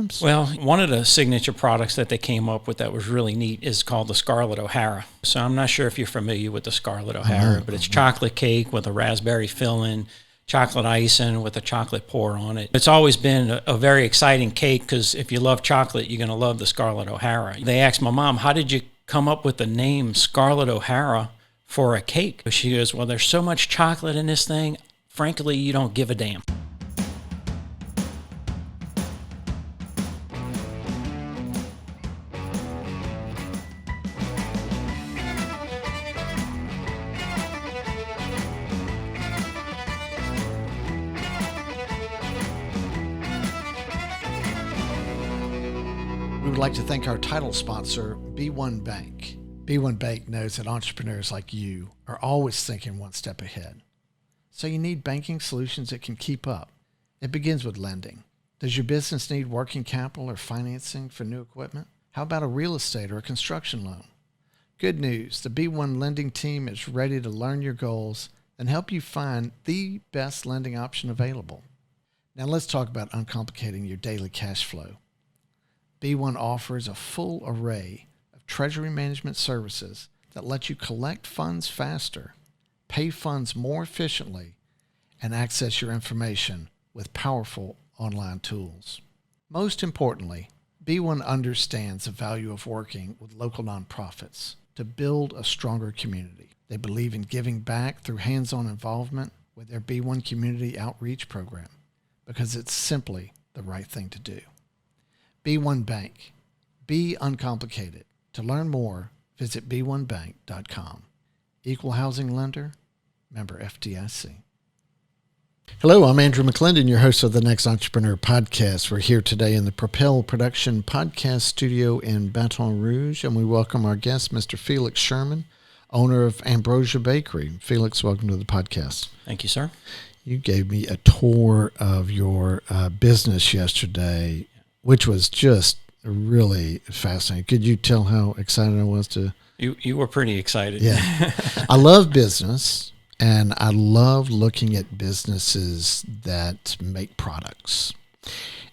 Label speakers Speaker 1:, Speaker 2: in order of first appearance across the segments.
Speaker 1: items?
Speaker 2: Well, one of the signature products that they came up with that was really neat is called the Scarlet O'Hara. So I'm not sure if you're familiar with the Scarlet O'Hara, but it's chocolate cake with a raspberry filling, chocolate icing with a chocolate pour on it. It's always been a very exciting cake because if you love chocolate, you're going to love the Scarlet O'Hara. They asked my mom, how did you come up with the name Scarlet O'Hara for a cake? She goes, well, there's so much chocolate in this thing, frankly, you don't give a damn.
Speaker 1: We would like to thank our title sponsor, B1 Bank. B1 Bank knows that entrepreneurs like you are always thinking one step ahead. So you need banking solutions that can keep up. It begins with lending. Does your business need working capital or financing for new equipment? How about a real estate or a construction loan? Good news, the B1 lending team is ready to learn your goals and help you find the best lending option available. Now let's talk about uncomplicating your daily cash flow. B1 offers a full array of treasury management services that let you collect funds faster, pay funds more efficiently, and access your information with powerful online tools. Most importantly, B1 understands the value of working with local nonprofits to build a stronger community. They believe in giving back through hands-on involvement with their B1 Community Outreach Program because it's simply the right thing to do. B1 Bank. Be uncomplicated. To learn more, visit b1bank.com. Equal housing lender, member FDIC. Hello, I'm Andrew McClendon, your host of the Next Entrepreneur Podcast. We're here today in the Propel Production Podcast Studio in Baton Rouge, and we welcome our guest, Mr. Felix Sherman, owner of Ambrosia Bakery. Felix, welcome to the podcast.
Speaker 2: Thank you, sir.
Speaker 1: You gave me a tour of your business yesterday, which was just really fascinating. Could you tell how excited I was to?
Speaker 2: You were pretty excited.
Speaker 1: Yeah. I love business, and I love looking at businesses that make products.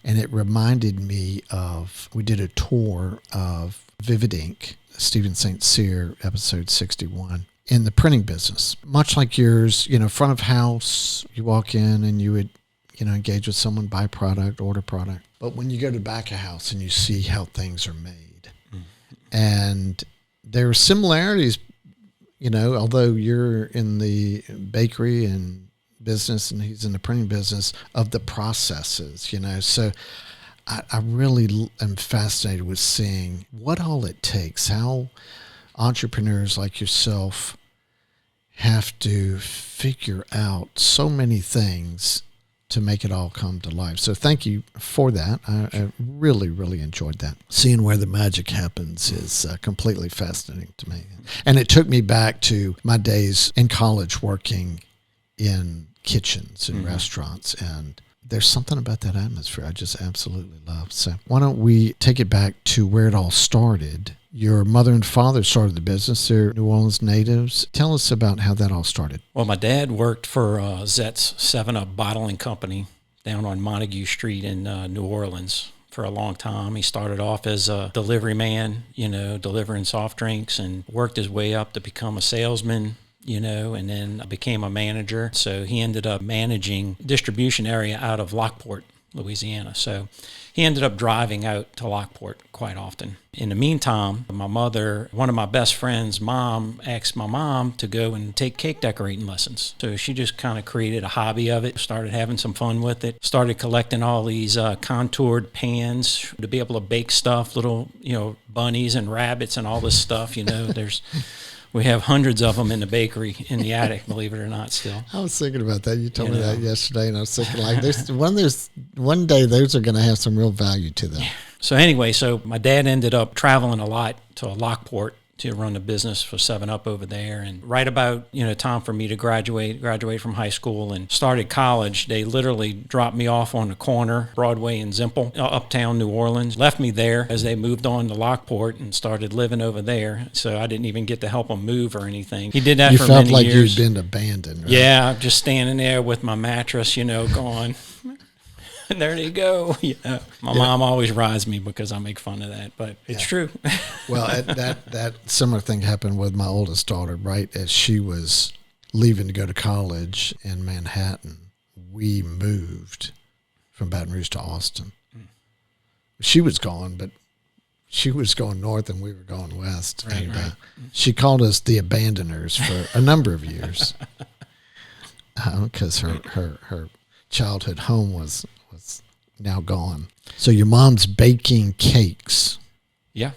Speaker 1: And it reminded me of, we did a tour of Vivid Ink, Stephen St. Cyr, episode 61, in the printing business. Much like yours, front of house, you walk in and you would, engage with someone, buy product, order product. But when you go to back of house and you see how things are made, and there are similarities, although you're in the bakery and business and he's in the printing business, of the processes, So I really am fascinated with seeing what all it takes, how entrepreneurs like yourself have to figure out so many things to make it all come to life. So thank you for that. I really, really enjoyed that. Seeing where the magic happens is completely fascinating to me. And it took me back to my days in college working in kitchens and restaurants. And there's something about that atmosphere I just absolutely love. So why don't we take it back to where it all started. Your mother and father started the business. They're New Orleans natives. Tell us about how that all started.
Speaker 2: Well, my dad worked for Zet's 7-Up bottling company down on Montague Street in New Orleans for a long time. He started off as a delivery man, delivering soft drinks, and worked his way up to become a salesman, and then became a manager. So he ended up managing distribution area out of Lockport, Louisiana. So he ended up driving out to Lockport quite often. In the meantime, my mother, one of my best friends' mom, asked my mom to go and take cake decorating lessons. So she just kind of created a hobby of it, started having some fun with it, started collecting all these contoured pans to be able to bake stuff, little, bunnies and rabbits and all this stuff, We have hundreds of them in the bakery in the attic, believe it or not, still.
Speaker 1: I was thinking about that. You told me that yesterday, and I was thinking, one day those are going to have some real value to them.
Speaker 2: So anyway, my dad ended up traveling a lot to Lockport to run the business for 7-Up over there. And right about, time for me to graduate from high school and started college, they literally dropped me off on the corner, Broadway and Zimple, uptown New Orleans, left me there as they moved on to Lockport and started living over there. So I didn't even get to help them move or anything. He did that for many years. You felt like you'd
Speaker 1: been abandoned, right?
Speaker 2: Yeah, just standing there with my mattress, going... there you go. My mom always rides me because I make fun of that, but it's true.
Speaker 1: Well, that similar thing happened with my oldest daughter. Right as she was leaving to go to college in Manhattan, we moved from Baton Rouge to Austin. She was gone, but she was going north and we were going west.
Speaker 2: Right,
Speaker 1: and
Speaker 2: right.
Speaker 1: She called us the Abandoners for a number of years because her childhood home was now gone. So your mom's baking cakes.
Speaker 2: Yeah.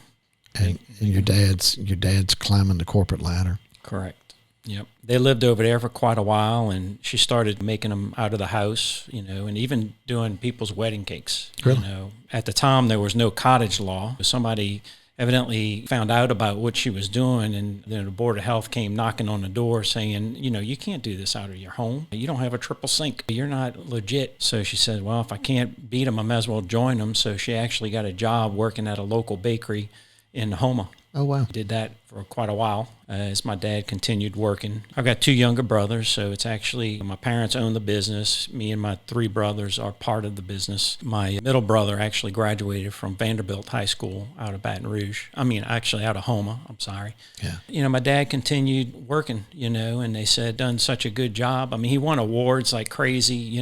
Speaker 1: And your dad's climbing the corporate ladder.
Speaker 2: Correct. Yep. They lived over there for quite a while, and she started making them out of the house, and even doing people's wedding cakes.
Speaker 1: Really?
Speaker 2: At the time, there was no cottage law. Somebody evidently found out about what she was doing, and then the Board of Health came knocking on the door saying, you can't do this out of your home. You don't have a triple sink. You're not legit. So she said, well, if I can't beat them, I might as well join them. So she actually got a job working at a local bakery in Houma.
Speaker 1: Oh, wow.
Speaker 2: Did that for quite a while as my dad continued working. I've got two younger brothers, so it's actually my parents own the business. Me and my three brothers are part of the business. My middle brother actually graduated from Vanderbilt High School out of Baton Rouge. Actually out of Houma, I'm sorry.
Speaker 1: Yeah.
Speaker 2: My dad continued working, and they said, done such a good job. He won awards like crazy,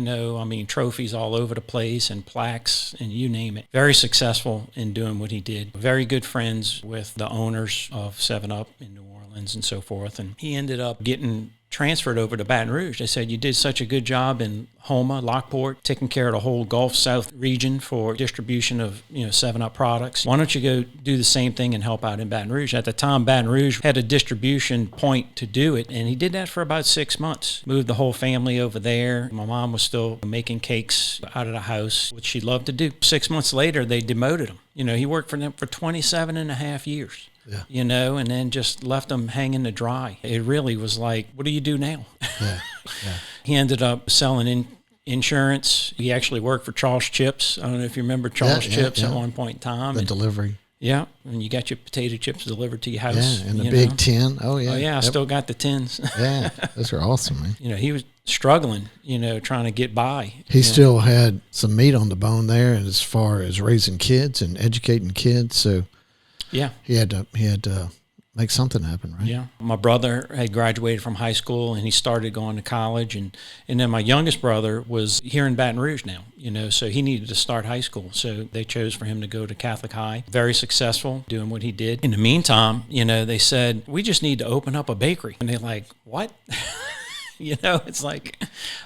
Speaker 2: trophies all over the place and plaques and you name it. Very successful in doing what he did. Very good friends with the owners of 7-Up in New Orleans and so forth. And he ended up getting transferred over to Baton Rouge. They said, you did such a good job in Houma, Lockport, taking care of the whole Gulf South region for distribution of 7-Up products. Why don't you go do the same thing and help out in Baton Rouge? At the time, Baton Rouge had a distribution point to do it, and he did that for about 6 months. Moved the whole family over there. My mom was still making cakes out of the house, which she loved to do. 6 months later, they demoted him. He worked for them for 27 and a half years.
Speaker 1: Yeah.
Speaker 2: And then just left them hanging to dry. It really was like, what do you do now?
Speaker 1: Yeah.
Speaker 2: He ended up selling insurance. He actually worked for Charles Chips. I don't know if you remember Charles Chips at one point in time.
Speaker 1: The delivery.
Speaker 2: Yeah, and you got your potato chips delivered to your house.
Speaker 1: Yeah, and the big tin. Oh, yeah.
Speaker 2: Oh, yeah, I still got the tins.
Speaker 1: Yeah, those are awesome, man.
Speaker 2: He was struggling, trying to get by.
Speaker 1: He still had some meat on the bone there as far as raising kids and educating kids, so...
Speaker 2: Yeah.
Speaker 1: He had to make something happen, right?
Speaker 2: Yeah. My brother had graduated from high school and he started going to college, and then my youngest brother was here in Baton Rouge now, so he needed to start high school. So they chose for him to go to Catholic High. Very successful doing what he did. In the meantime, they said, we just need to open up a bakery. And they're like, what? It's like,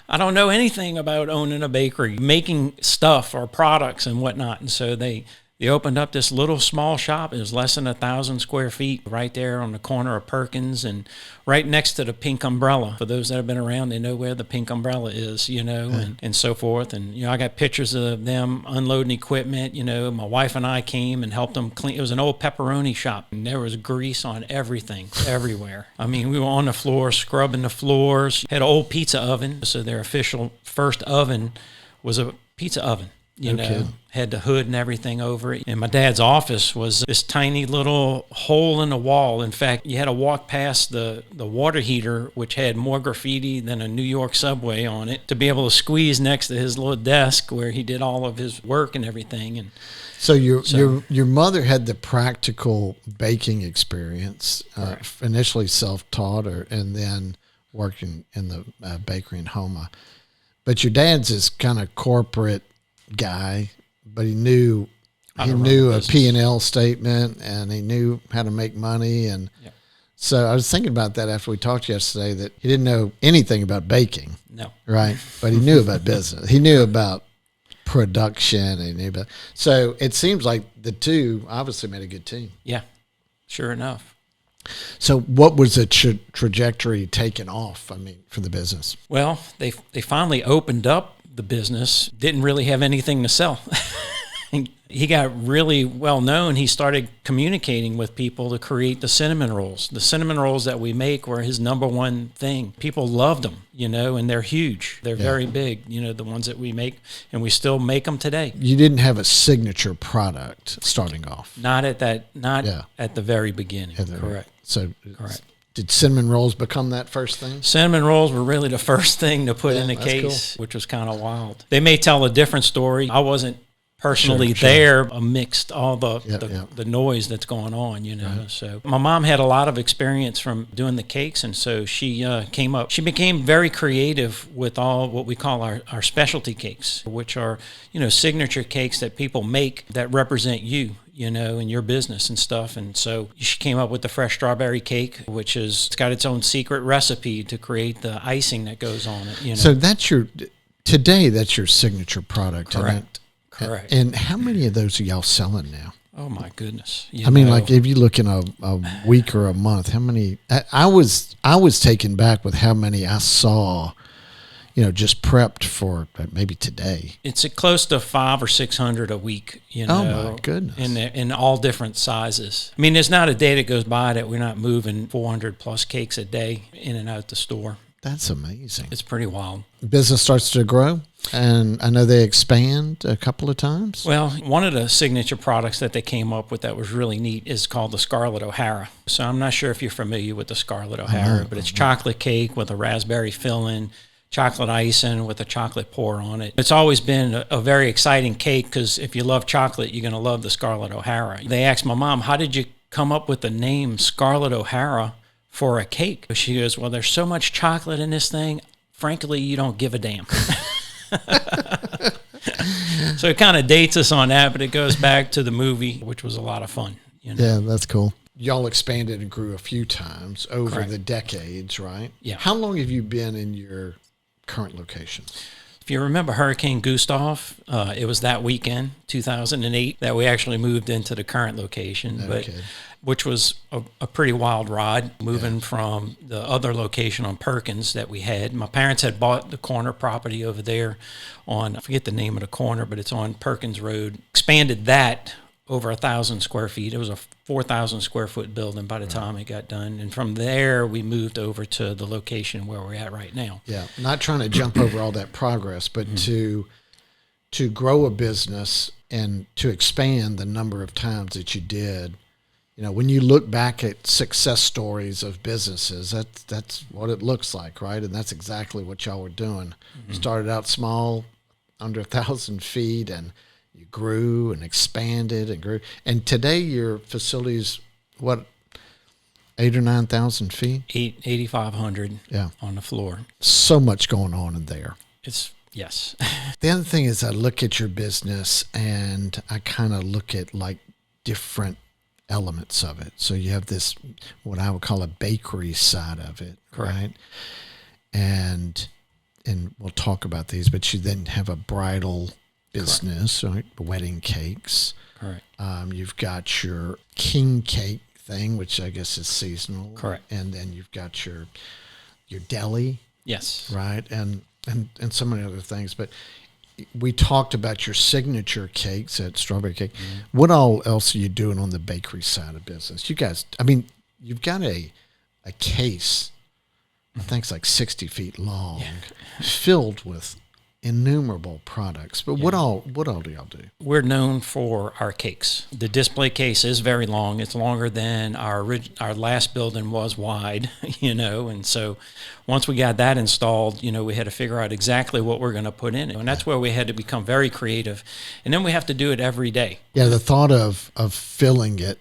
Speaker 2: I don't know anything about owning a bakery, making stuff or products and whatnot. And so they opened up this little small shop. It was less than 1,000 square feet right there on the corner of Perkins and right next to the Pink Umbrella. For those that have been around, they know where the Pink Umbrella is, and so forth. And, I got pictures of them unloading equipment. My wife and I came and helped them clean. It was an old pepperoni shop, and there was grease on everything, everywhere. We were on the floor, scrubbing the floors. Had an old pizza oven, so their official first oven was a pizza oven. Had the hood and everything over it. And my dad's office was this tiny little hole in the wall. In fact, you had to walk past the water heater, which had more graffiti than a New York subway on it, to be able to squeeze next to his little desk where he did all of his work and everything. And
Speaker 1: so your mother had the practical baking experience, initially self-taught, and then working in the bakery in Houma. But your dad's this kind of corporate guy, but he knew a P&L statement, and he knew how to make money. And so I was thinking about that after we talked yesterday, that he didn't know anything about baking.
Speaker 2: No.
Speaker 1: Right? But he knew about business. He knew about production. And so it seems like the two obviously made a good team.
Speaker 2: Yeah, sure enough.
Speaker 1: So what was the trajectory taken off, for the business?
Speaker 2: Well, they finally opened up the business, didn't really have anything to sell. He got really well known. He started communicating with people to create the cinnamon rolls. The cinnamon rolls that we make were his number one thing. People loved them, and they're huge. They're very big, the ones that we make, and we still make them today.
Speaker 1: You didn't have a signature product starting off.
Speaker 2: Not at the very beginning. Correct.
Speaker 1: So
Speaker 2: correct.
Speaker 1: Did cinnamon rolls become that first thing?
Speaker 2: Cinnamon rolls were really the first thing to put in the case, which was kind of wild. They may tell a different story. I wasn't personally there amidst all the noise that's going on, you know. Right. So my mom had a lot of experience from doing the cakes, and so she she became very creative with all what we call our specialty cakes, which are, you know, signature cakes that people make that represent you, you know, in your business and stuff. And so she came up with the fresh strawberry cake, which it's got its own secret recipe to create the icing that goes on it, you know.
Speaker 1: So that's your signature product.
Speaker 2: Correct. Correct.
Speaker 1: And how many of those are y'all selling now?
Speaker 2: Oh my goodness!
Speaker 1: I mean, like if you look in a week or a month, how many? I was taken back with how many I saw, you know, just prepped for maybe today.
Speaker 2: It's close to 500 or 600 a week. You know,
Speaker 1: oh my goodness!
Speaker 2: In all different sizes. I mean, there's not a day that goes by that we're not moving 400 plus cakes a day in and out the store.
Speaker 1: That's amazing.
Speaker 2: It's pretty wild.
Speaker 1: Business starts to grow, and I know they expand a couple of times.
Speaker 2: Well, one of the signature products that they came up with that was really neat is called the Scarlet O'Hara. So I'm not sure if you're familiar with the Scarlet O'Hara, but it's chocolate cake with a raspberry filling, chocolate icing with a chocolate pour on it. It's always been a very exciting cake because if you love chocolate, you're going to love the Scarlet O'Hara. They asked my mom, how did you come up with the name Scarlet O'Hara for a cake? She goes, well, there's so much chocolate in this thing, frankly, you don't give a damn. So it kind of dates us on that, but it goes back to the movie, which was a lot of fun. You know?
Speaker 1: Yeah, that's cool. Y'all expanded and grew a few times over the decades, right?
Speaker 2: Yeah.
Speaker 1: How long have you been in your current location?
Speaker 2: If you remember Hurricane Gustav, it was that weekend, 2008, that we actually moved into the current location. Which was a pretty wild ride, moving from the other location on Perkins that we had. My parents had bought the corner property over there on, I forget the name of the corner, but it's on Perkins Road. Expanded that over 1,000 square feet. It was a 4,000 square foot building by the time it got done. And from there, we moved over to the location where we're at right now.
Speaker 1: Yeah, not trying to jump over all that progress, but to grow a business and to expand the number of times that you did. You know, when you look back at success stories of businesses, that's what it looks like, right? And that's exactly what y'all were doing. Mm-hmm. Started out small, under 1,000 feet, and you grew and expanded and grew. And today your facility's, what, 8,000 or 9,000 feet?
Speaker 2: 8,500 on the floor.
Speaker 1: So much going on in there.
Speaker 2: Yes.
Speaker 1: The other thing is I look at your business and I kind of look at like different elements of it. So you have this, what I would call a bakery side of it, right? And we'll talk about these, but you then have a bridal business, right? Wedding cakes.
Speaker 2: Correct.
Speaker 1: You've got your king cake thing, which I guess is seasonal.
Speaker 2: Correct.
Speaker 1: And then you've got your deli.
Speaker 2: Yes.
Speaker 1: Right. And so many other things. But we talked about your signature cakes, that strawberry cake. Mm-hmm. What all else are you doing on the bakery side of business? You guys, I mean, you've got a case, I think it's like 60 feet long, filled with innumerable products. But what all do y'all do?
Speaker 2: We're known for our cakes. The display case is very long. It's longer than our last building was wide, you know, and so once we got that installed, you know, we had to figure out exactly what we're going to put in it. And that's where we had to become very creative. And then we have to do it every day.
Speaker 1: Yeah, the thought of filling it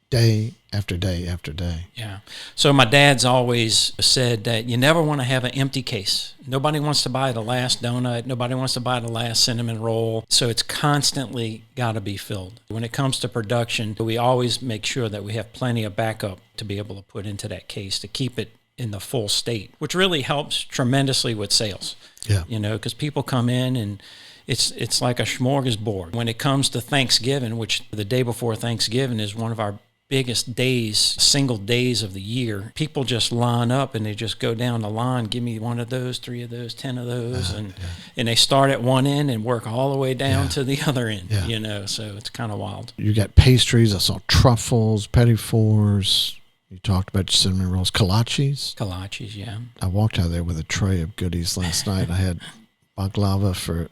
Speaker 1: day after day after day.
Speaker 2: Yeah. So my dad's always said that you never want to have an empty case. Nobody wants to buy the last donut. Nobody wants to buy the last cinnamon roll. So it's constantly got to be filled. When it comes to production, we always make sure that we have plenty of backup to be able to put into that case to keep it in the full state, which really helps tremendously with sales.
Speaker 1: Yeah.
Speaker 2: You know, because people come in and it's like a smorgasbord. When it comes to Thanksgiving, which the day before Thanksgiving is one of our biggest days, single days of the year, people just line up and they just go down the line, give me one of those, 3 of those, 10 of those, and they start at one end and work all the way down to the other end, you know, so it's kind of wild.
Speaker 1: You got pastries, I saw truffles, petit fours, you talked about your cinnamon rolls, kolaches.
Speaker 2: Kolaches, yeah.
Speaker 1: I walked out there with a tray of goodies last night. I had baklava for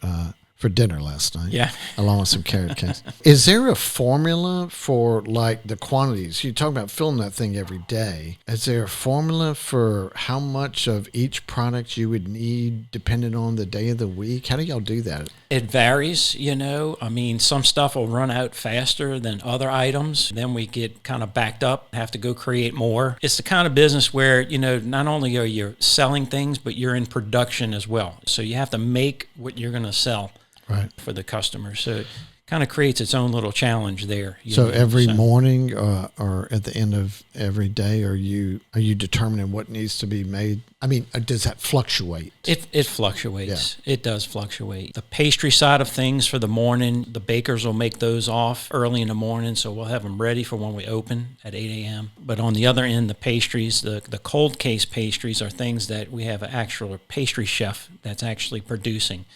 Speaker 1: for dinner last night.
Speaker 2: Yeah.
Speaker 1: Along with some carrot cakes. Is there a formula for like the quantities? You talk about filling that thing every day. Is there a formula for how much of each product you would need depending on the day of the week? How do y'all do that?
Speaker 2: It varies, I mean, some stuff will run out faster than other items. Then we get kind of backed up, have to go create more. It's the kind of business where, not only are you selling things, but you're in production as well. So you have to make what you're going to sell. Right. For the customer. So it kind of creates its own little challenge there.
Speaker 1: So every morning or at the end of every day, are you determining what needs to be made? I mean, does that fluctuate?
Speaker 2: It fluctuates. Yeah. It does fluctuate. The pastry side of things for the morning, the bakers will make those off early in the morning, so we'll have them ready for when we open at 8 a.m. But on the other end, the pastries, the cold case pastries are things that we have an actual pastry chef that's actually producing.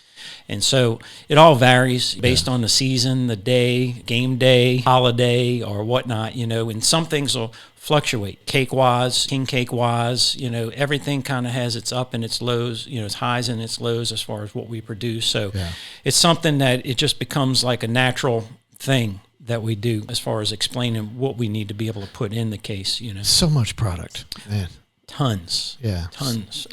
Speaker 2: And so it all varies based on the season, the day, game day, holiday, or whatnot, and some things will fluctuate. Cake-wise, king cake-wise, everything kind of has its up and its lows, its highs and its lows as far as what we produce. So it's something that it just becomes like a natural thing that we do as far as explaining what we need to be able to put in the case,
Speaker 1: So much product, man.
Speaker 2: Tons.
Speaker 1: Yeah.
Speaker 2: Tons.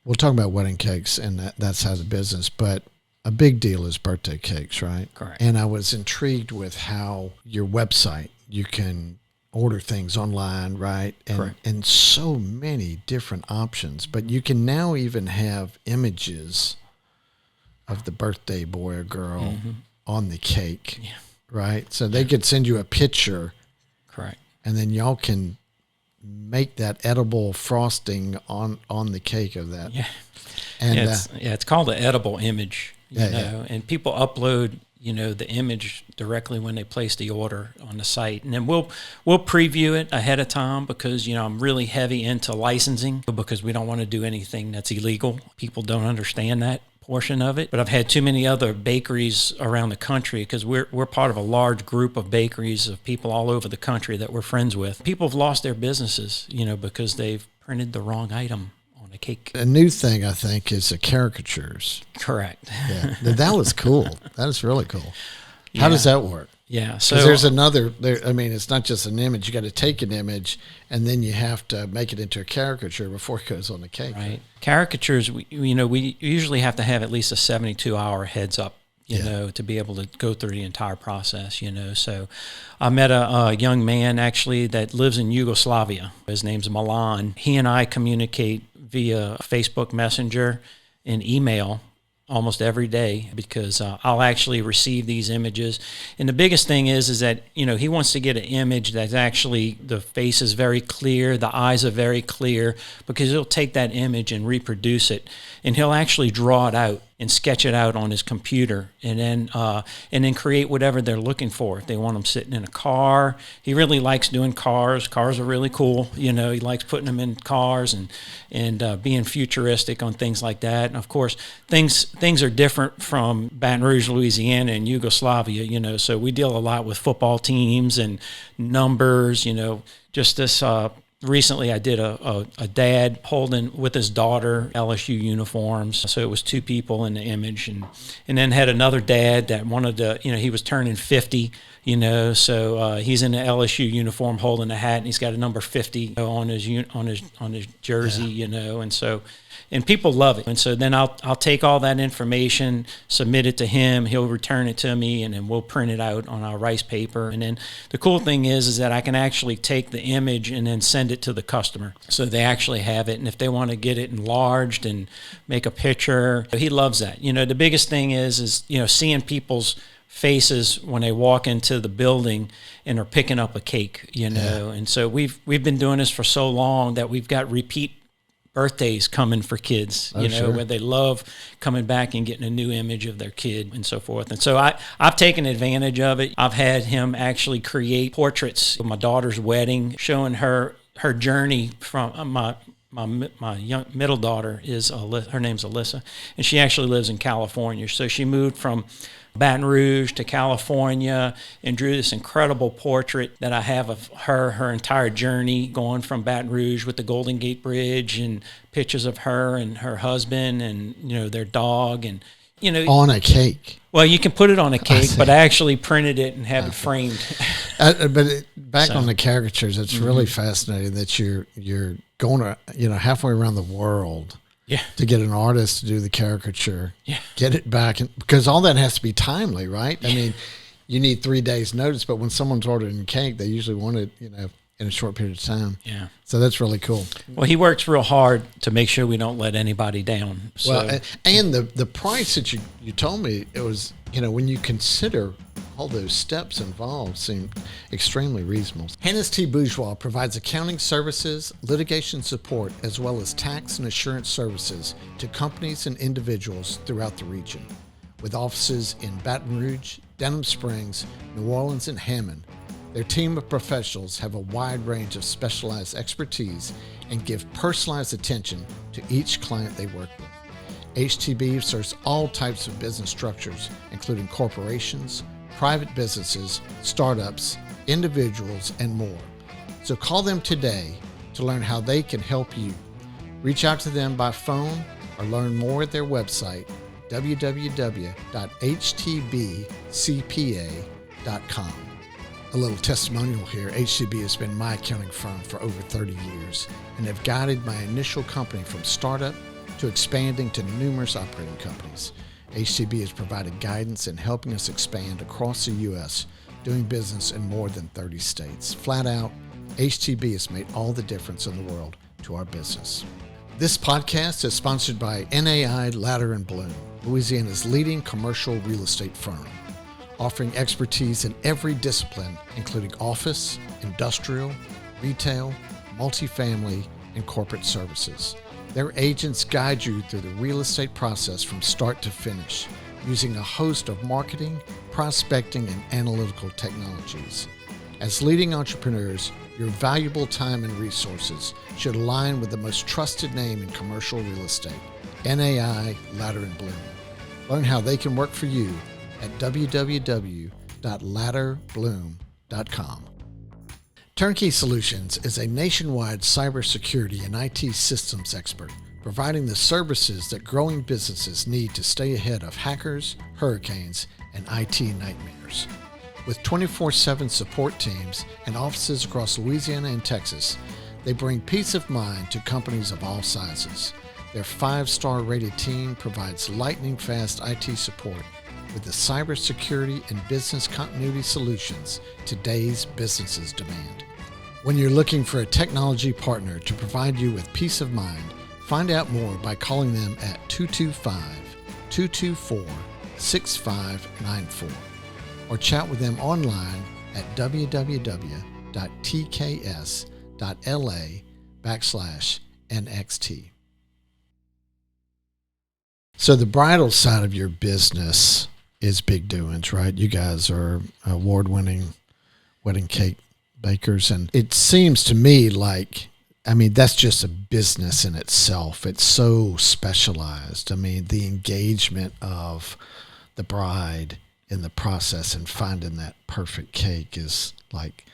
Speaker 1: We'll talk about wedding cakes and that's how the business, but a big deal is birthday cakes, right?
Speaker 2: Correct.
Speaker 1: And I was intrigued with how your website, you can order things online, right? And so many different options, but you can now even have images of the birthday boy or girl on the cake, right? So they could send you a picture.
Speaker 2: Correct.
Speaker 1: And then y'all can make that edible frosting on the cake of that.
Speaker 2: Yeah.
Speaker 1: And
Speaker 2: it's called an edible image, you know, and people upload, the image directly when they place the order on the site. And then we'll preview it ahead of time because, I'm really heavy into licensing because we don't want to do anything that's illegal. People don't understand that portion of it. But I've had too many other bakeries around the country because we're part of a large group of bakeries of people all over the country that we're friends with. People have lost their businesses, because they've printed the wrong item on a cake.
Speaker 1: A new thing, I think, is the caricatures.
Speaker 2: Correct.
Speaker 1: Yeah, that was cool. That is really cool. How does that work?
Speaker 2: Yeah, so
Speaker 1: there's another. It's not just an image. You got to take an image, and then you have to make it into a caricature before it goes on the cake.
Speaker 2: Right. Caricatures. We usually have to have at least a 72-hour heads up. To be able to go through the entire process. So I met a young man actually that lives in Yugoslavia. His name's Milan. He and I communicate via Facebook Messenger and email almost every day because I'll actually receive these images. And the biggest thing is that, he wants to get an image that's actually the face is very clear, the eyes are very clear, because he'll take that image and reproduce it. And he'll actually draw it out and sketch it out on his computer and then create whatever they're looking for. If they want them sitting in a car, he really likes doing cars. Cars are really cool. He likes putting them in cars and being futuristic on things like that. And of course, things are different from Baton Rouge, Louisiana and Yugoslavia, so we deal a lot with football teams and numbers, just this, recently, I did a dad holding with his daughter LSU uniforms. So it was two people in the image, and then had another dad that wanted to, he was turning 50, so he's in the LSU uniform holding a hat, and he's got a number 50 on his jersey, and so. And people love it. And so then I'll take all that information, submit it to him. He'll return it to me, and then we'll print it out on our rice paper. And then the cool thing is that I can actually take the image and then send it to the customer. So they actually have it. And if they want to get it enlarged and make a picture, he loves that. The biggest thing is seeing people's faces when they walk into the building and are picking up a cake, And so we've been doing this for so long that we've got repeat birthdays coming for kids, where they love coming back and getting a new image of their kid and so forth. And so I've taken advantage of it. I've had him actually create portraits of my daughter's wedding, showing her journey from my young middle daughter her name's Alyssa, and she actually lives in California. So she moved from Baton Rouge to California and drew this incredible portrait that I have of her entire journey going from Baton Rouge with the Golden Gate Bridge and pictures of her and her husband and, their dog. And
Speaker 1: On a cake.
Speaker 2: Well, you can put it on a cake, but I actually printed it and have it framed.
Speaker 1: Back on the caricatures, it's really fascinating that you're going to, halfway around the world to get an artist to do the caricature, get it back. Because all that has to be timely, right? I mean, you need 3 days notice, but when someone's ordering cake, they usually want it, in a short period of time. Yeah. So that's really cool.
Speaker 2: Well, he works real hard to make sure we don't let anybody down. So.
Speaker 1: Well, and the price that you told me, it was, when you consider all those steps involved, seemed extremely reasonable. Hannis T. Bourgeois provides accounting services, litigation support, as well as tax and assurance services to companies and individuals throughout the region. With offices in Baton Rouge, Denham Springs, New Orleans, and Hammond, their team of professionals have a wide range of specialized expertise and give personalized attention to each client they work with. HTB serves all types of business structures, including corporations, private businesses, startups, individuals, and more. So call them today to learn how they can help you. Reach out to them by phone or learn more at their website, www.htbcpa.com. A little testimonial here. HTB has been my accounting firm for over 30 years and have guided my initial company from startup to expanding to numerous operating companies. HTB has provided guidance in helping us expand across the U.S., doing business in more than 30 states. Flat out, HTB has made all the difference in the world to our business. This podcast is sponsored by NAI Latter & Blum, Louisiana's leading commercial real estate firm, offering expertise in every discipline, including office, industrial, retail, multifamily, and corporate services. Their agents guide you through the real estate process from start to finish, using a host of marketing, prospecting, and analytical technologies. As leading entrepreneurs, your valuable time and resources should align with the most trusted name in commercial real estate, NAI Latter & Blum. Learn how they can work for you at www.ladderblum.com. Turnkey Solutions is a nationwide cybersecurity and IT systems expert, providing the services that growing businesses need to stay ahead of hackers, hurricanes, and IT nightmares. With 24/7 support teams and offices across Louisiana and Texas, they bring peace of mind to companies of all sizes. Their 5-star rated team provides lightning-fast IT support with the cybersecurity and business continuity solutions today's businesses demand. When you're looking for a technology partner to provide you with peace of mind, find out more by calling them at 225-224-6594 or chat with them online at www.tks.la/NXT. So the bridal side of your business is big doings, right? You guys are award-winning wedding cake bakers, and it seems to me like, that's just a business in itself. It's so specialized. The engagement of the bride in the process and finding that perfect cake is like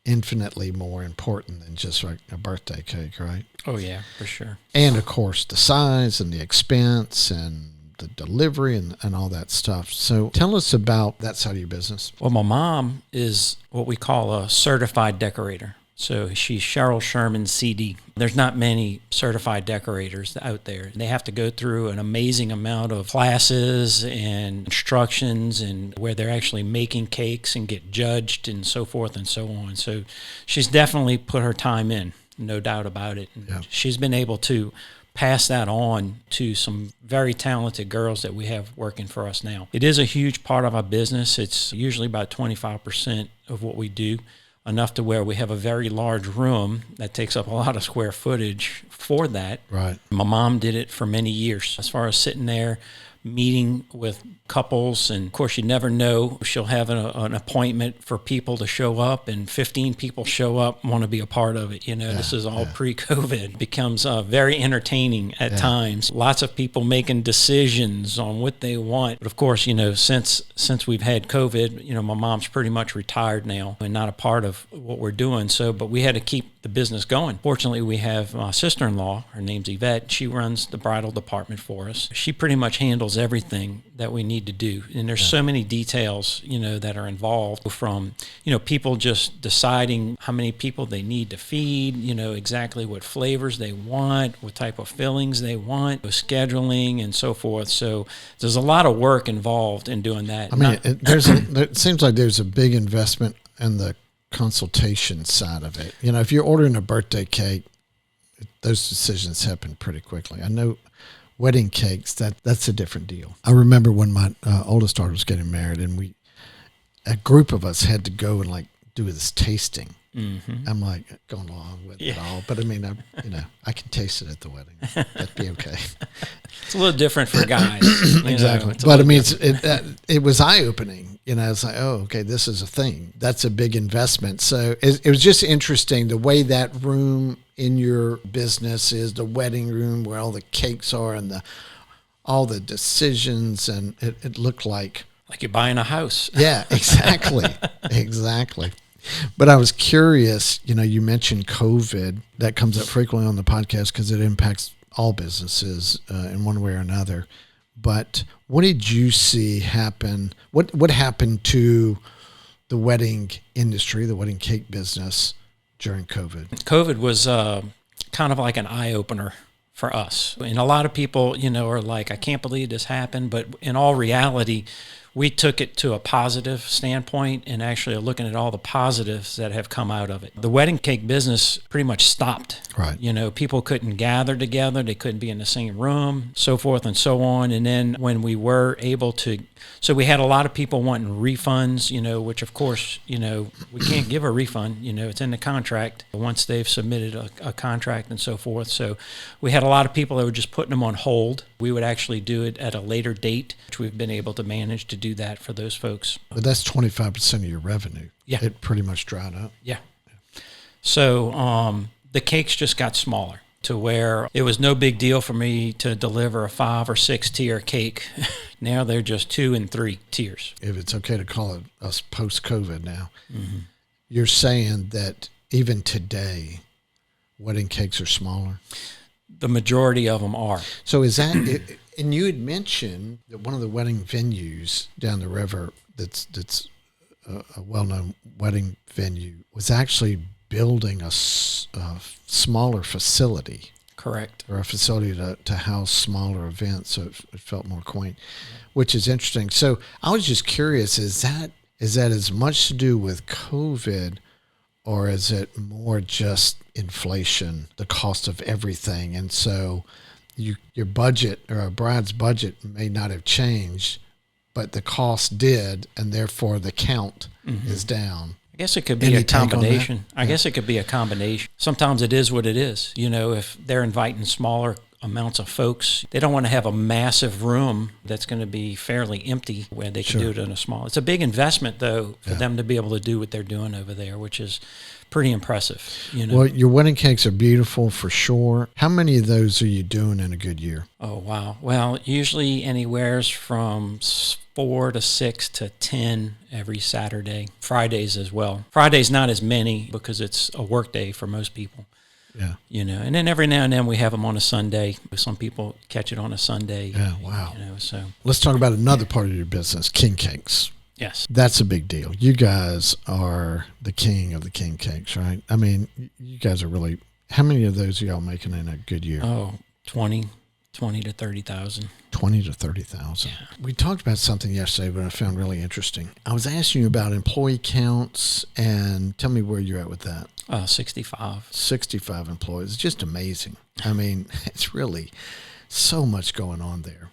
Speaker 1: infinitely more important than just like a birthday cake, right?
Speaker 2: Oh yeah, for sure.
Speaker 1: And of course the size and the expense and the delivery and all that stuff. So tell us about that side of your business.
Speaker 2: Well, my mom is what we call a certified decorator. So she's Cheryl Sherman CD. There's not many certified decorators out there. They have to go through an amazing amount of classes and instructions, and where they're actually making cakes and get judged and so forth and so on. So she's definitely put her time in, no doubt about it. And she's been able to pass that on to some very talented girls that we have working for us now. It is a huge part of our business. It's usually about 25% of what we do, enough to where we have a very large room that takes up a lot of square footage for that.
Speaker 1: Right.
Speaker 2: My mom did it for many years, as far as sitting there meeting with couples, and of course you never know, she'll have an appointment for people to show up and 15 people show up, want to be a part of it. This is all pre-COVID. It becomes very entertaining at times. Lots of people making decisions on what they want. But of course, since we've had COVID, my mom's pretty much retired now and not a part of what we're doing. But we had to keep the business going. Fortunately, we have my sister-in-law, her name's Yvette. She runs the bridal department for us. She pretty much handles handles everything that we need to do. And there's so many details, that are involved, from, people just deciding how many people they need to feed, exactly what flavors they want, what type of fillings they want, scheduling and so forth. So there's a lot of work involved in doing that.
Speaker 1: I mean, it seems like there's a big investment in the consultation side of it. If you're ordering a birthday cake, those decisions happen pretty quickly. I know wedding cakes, that's a different deal. I remember when my oldest daughter was getting married, and a group of us had to go and do this tasting. Mm-hmm. I'm going along with it all, but I mean, I can taste it at the wedding. That'd be okay.
Speaker 2: It's a little different for guys.
Speaker 1: Exactly. But I mean, it was eye-opening. It's like, oh, okay, this is a thing. That's a big investment. So it was just interesting the way that room in your business is, the wedding room where all the cakes are and all the decisions, and it looked like
Speaker 2: you're buying a house.
Speaker 1: Yeah, exactly. Exactly. But I was curious, you mentioned COVID. That comes up frequently on the podcast because it impacts all businesses in one way or another. But what did you see happen? What happened to the wedding industry, the wedding cake business during COVID?
Speaker 2: COVID was kind of like an eye-opener for us. And a lot of people, are like, I can't believe this happened. But in all reality, we took it to a positive standpoint and actually are looking at all the positives that have come out of it. The wedding cake business pretty much stopped.
Speaker 1: Right.
Speaker 2: People couldn't gather together. They couldn't be in the same room, so forth and so on. And then when we were able to, so we had a lot of people wanting refunds, which of course, we can't give a refund, it's in the contract once they've submitted a contract and so forth. So we had a lot of people that were just putting them on hold. We would actually do it at a later date, which we've been able to manage to do that for those folks.
Speaker 1: But that's 25% of your revenue.
Speaker 2: Yeah.
Speaker 1: It pretty much dried up.
Speaker 2: Yeah. So the cakes just got smaller to where it was no big deal for me to deliver a 5 or 6 tier cake. Now they're just 2 and 3 tiers.
Speaker 1: If it's okay to call it us post-COVID now, You're saying that even today, wedding cakes are smaller?
Speaker 2: The majority of them are.
Speaker 1: So is that it? And you had mentioned that one of the wedding venues down the river that's a well-known wedding venue was actually building a smaller facility.
Speaker 2: Correct.
Speaker 1: Or a facility to house smaller events, so it felt more quaint, which is interesting. So I was just curious, is that as much to do with COVID, or is it more just inflation, the cost of everything? And so your budget or a bride's budget may not have changed, but the cost did, and therefore the count is down.
Speaker 2: I guess it could be a combination. I guess it could be a combination. Sometimes it is what it is. If they're inviting smaller amounts of folks, they don't want to have a massive room that's going to be fairly empty where they can do it in a small. It's a big investment, though, for them to be able to do what they're doing over there, which is pretty impressive.
Speaker 1: Well, your wedding cakes are beautiful for sure. How many of those are you doing in a good year?
Speaker 2: Oh, wow. Well, usually anywhere from 4 to 6 to 10 every Saturday. Fridays as well. Fridays not as many because it's a work day for most people.
Speaker 1: Yeah.
Speaker 2: And then every now and then we have them on a Sunday. Some people catch it on a Sunday.
Speaker 1: Yeah, wow.
Speaker 2: So
Speaker 1: let's talk about another part of your business, king cakes.
Speaker 2: Yes.
Speaker 1: That's a big deal. You guys are the king of the king cakes, right? I mean, you guys are really, how many of those are y'all making in a good year?
Speaker 2: Oh, 20 to 30,000.
Speaker 1: 20 to 30,000.
Speaker 2: Yeah.
Speaker 1: We talked about something yesterday, but I found really interesting. I was asking you about employee counts, and tell me where you're at with that.
Speaker 2: 65.
Speaker 1: 65 employees. It's just amazing. I mean, it's really so much going on there.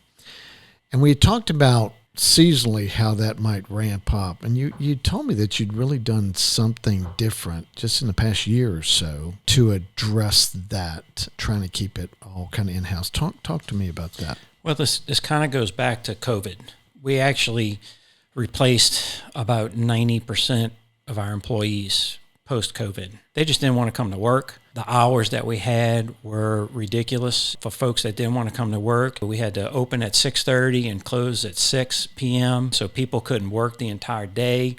Speaker 1: And we talked about seasonally how that might ramp up. And you told me that you'd really done something different just in the past year or so to address that, trying to keep it all kind of in-house. Talk to me about that.
Speaker 2: Well, this kind of goes back to COVID. We actually replaced about 90% of our employees post-COVID. They just didn't want to come to work. The hours that we had were ridiculous for folks that didn't want to come to work. We had to open at 6:30 and close at 6 p.m. so people couldn't work the entire day.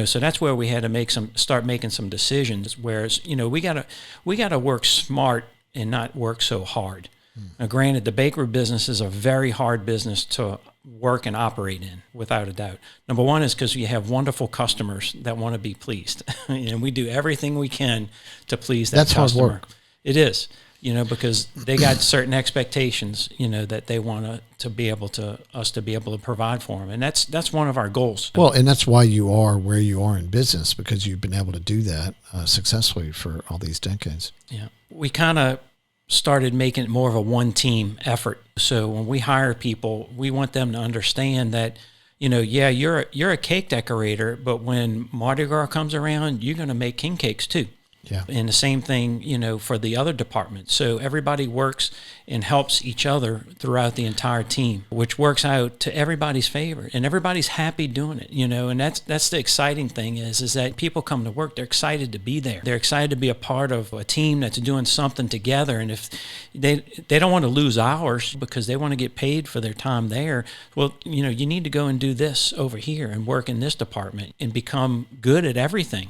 Speaker 2: So that's where we had to start making some decisions. Whereas, we gotta work smart and not work so hard. Now, granted, the bakery business is a very hard business to work and operate in, without a doubt. Number one is because you have wonderful customers that want to be pleased, and we do everything we can to please that
Speaker 1: That's
Speaker 2: customer.
Speaker 1: hard work.
Speaker 2: It is, because they got certain expectations, that they want to be able to provide for them, and that's one of our goals.
Speaker 1: Well, and that's why you are where you are in business, because you've been able to do that successfully for all these decades.
Speaker 2: Yeah, we kind of started making it more of a one-team effort. So when we hire people, we want them to understand that, you're a cake decorator, but when Mardi Gras comes around, you're going to make king cakes too.
Speaker 1: Yeah.
Speaker 2: And the same thing, for the other departments. So everybody works and helps each other throughout the entire team, which works out to everybody's favor, and everybody's happy doing it, and that's the exciting thing is that people come to work, they're excited to be there. They're excited to be a part of a team that's doing something together. And if they don't want to lose hours because they want to get paid for their time there, well, you need to go and do this over here and work in this department and become good at everything